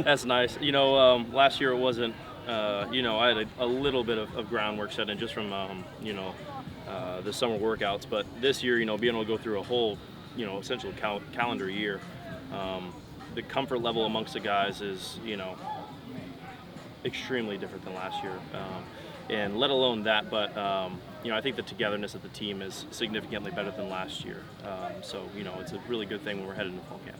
That's nice. Last year it wasn't. I had a little bit of groundwork set in just from the summer workouts, but this year, being able to go through a whole, essentially calendar year, the comfort level amongst the guys is, extremely different than last year. And let alone that, but I think the togetherness of the team is significantly better than last year. So it's a really good thing when we're headed into fall camp.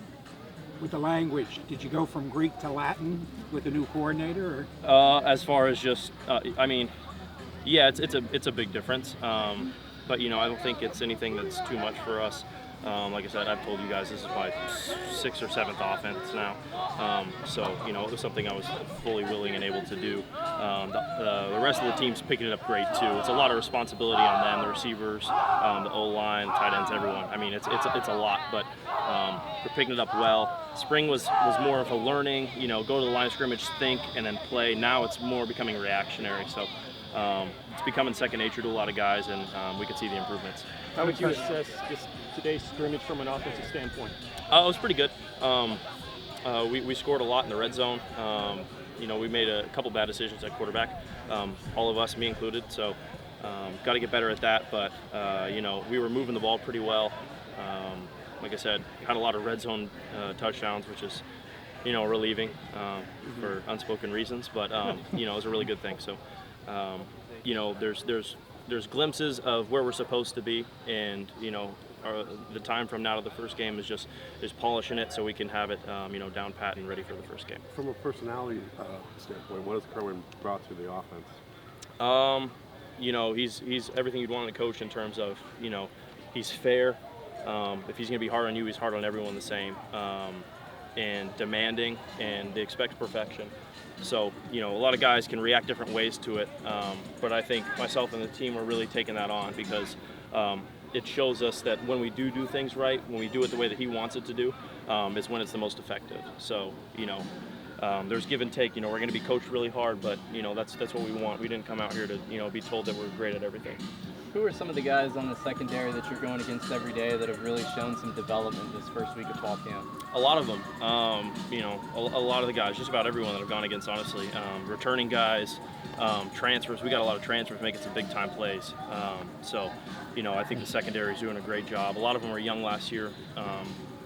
With the language, did you go from Greek to Latin with the new coordinator? Or? As far as just, yeah, it's a big difference. But I don't think it's anything that's too much for us. Like I said, I've told you guys this is my sixth or seventh offense now. So it was something I was fully willing and able to do. The rest of the team's picking it up great too. It's a lot of responsibility on them, the receivers, the O-line, tight ends, everyone. I mean, it's a lot, but we're picking it up well. Spring was more of a learning, go to the line of scrimmage, think, and then play. Now it's more becoming reactionary. So it's becoming second nature to a lot of guys, and we can see the improvements. How would you assess just today's scrimmage from an offensive standpoint? It was pretty good. We scored a lot in the red zone. We made a couple bad decisions at quarterback, all of us, me included. So got to get better at that. But we were moving the ball pretty well. Like I said, had a lot of red zone touchdowns, which is relieving for unspoken reasons. But it was a really good thing. So there's glimpses of where we're supposed to be, and the time from now to the first game is polishing it so we can have it down pat and ready for the first game. From a personality standpoint, what has Kerwin brought to the offense? He's everything you'd want in a coach in terms of he's fair. If he's going to be hard on you, he's hard on everyone the same, and demanding, and they expect perfection. So, a lot of guys can react different ways to it, but I think myself and the team are really taking that on because it shows us that when we do things right, when we do it the way that he wants it to do, is when it's the most effective. So, there's give and take. We're going to be coached really hard, but, that's what we want. We didn't come out here to, be told that we're great at everything. Who are some of the guys on the secondary that you're going against every day that have really shown some development this first week of fall camp? A lot of them. A lot of the guys, just about everyone that I've gone against, honestly. Returning guys, transfers. We got a lot of transfers making some big-time plays. I think the secondary is doing a great job. A lot of them were young last year,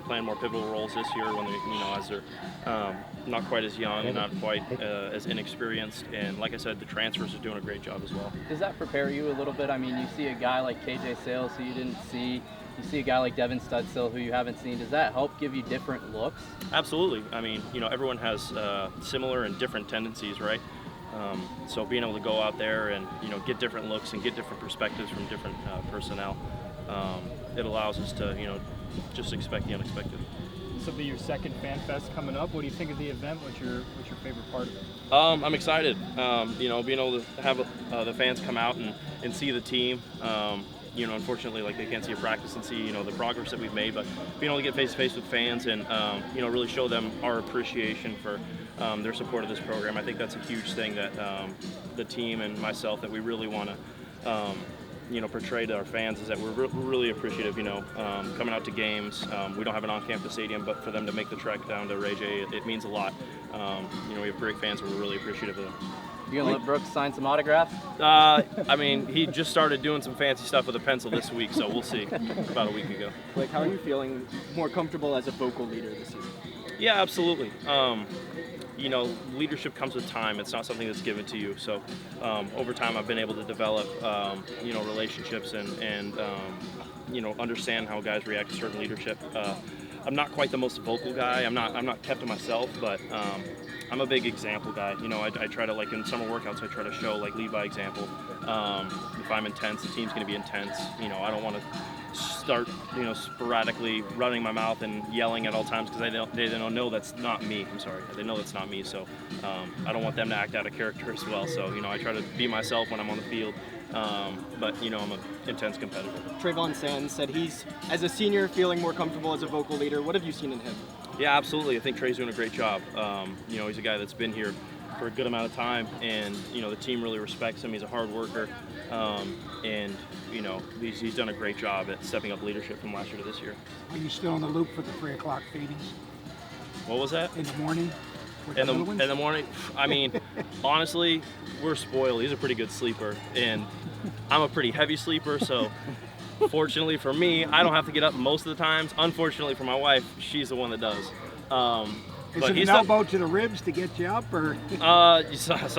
playing more pivotal roles this year when they, as they're not quite as young and not quite as inexperienced. And like I said, the transfers are doing a great job as well. Does that prepare you a little bit? I mean, you see a guy like KJ Sales who you didn't see. You see a guy like Devin Studstill who you haven't seen. Does that help give you different looks? Absolutely. I mean, everyone has similar and different tendencies, right? So being able to go out there and get different looks and get different perspectives from different personnel, it allows us to just expect the unexpected. This will be your second Fan Fest coming up. What do you think of the event? What's your favorite part of it? I'm excited. Being able to have the fans come out and see the team. Unfortunately, they can't see a practice and see the progress that we've made, but being able to get face to face with fans and really show them our appreciation for their support of this program. I think that's a huge thing that the team and myself that we really want to portray to our fans is that we're really appreciative, coming out to games. We don't have an on-campus stadium, but for them to make the trek down to Ray J, it means a lot. We have great fans, and we're really appreciative of them. You gonna let Brooks sign some autographs? He just started doing some fancy stuff with a pencil this week, so we'll see. About a week ago. How are you feeling more comfortable as a vocal leader this year? Yeah, absolutely. Leadership comes with time. It's not something that's given to you. So over time, I've been able to develop, relationships and understand how guys react to certain leadership. I'm not quite the most vocal guy. I'm not kept to myself, but I'm a big example guy. I try to, in summer workouts, I try to show, lead by example. If I'm intense, the team's going to be intense. I don't want to start, sporadically running my mouth and yelling at all times because they don't know that's not me. I'm sorry. They know that's not me. So I don't want them to act out of character as well. So, I try to be myself when I'm on the field. But I'm an intense competitor. Trayvon Sands said he's, as a senior, feeling more comfortable as a vocal leader. What have you seen in him? Yeah, absolutely. I think Trey's doing a great job. He's a guy that's been here for a good amount of time, and the team really respects him. He's a hard worker, and he's done a great job at stepping up leadership from last year to this year. Are you still in the loop for the 3 o'clock feedings What was that? in the morning? With in the little ones? the morning. I mean, honestly, we're spoiled. He's a pretty good sleeper, and I'm a pretty heavy sleeper. So, fortunately for me, I don't have to get up most of the times. Unfortunately for my wife, she's the one that does. Is But it he's an elbow to the ribs to get you up, or? sometimes.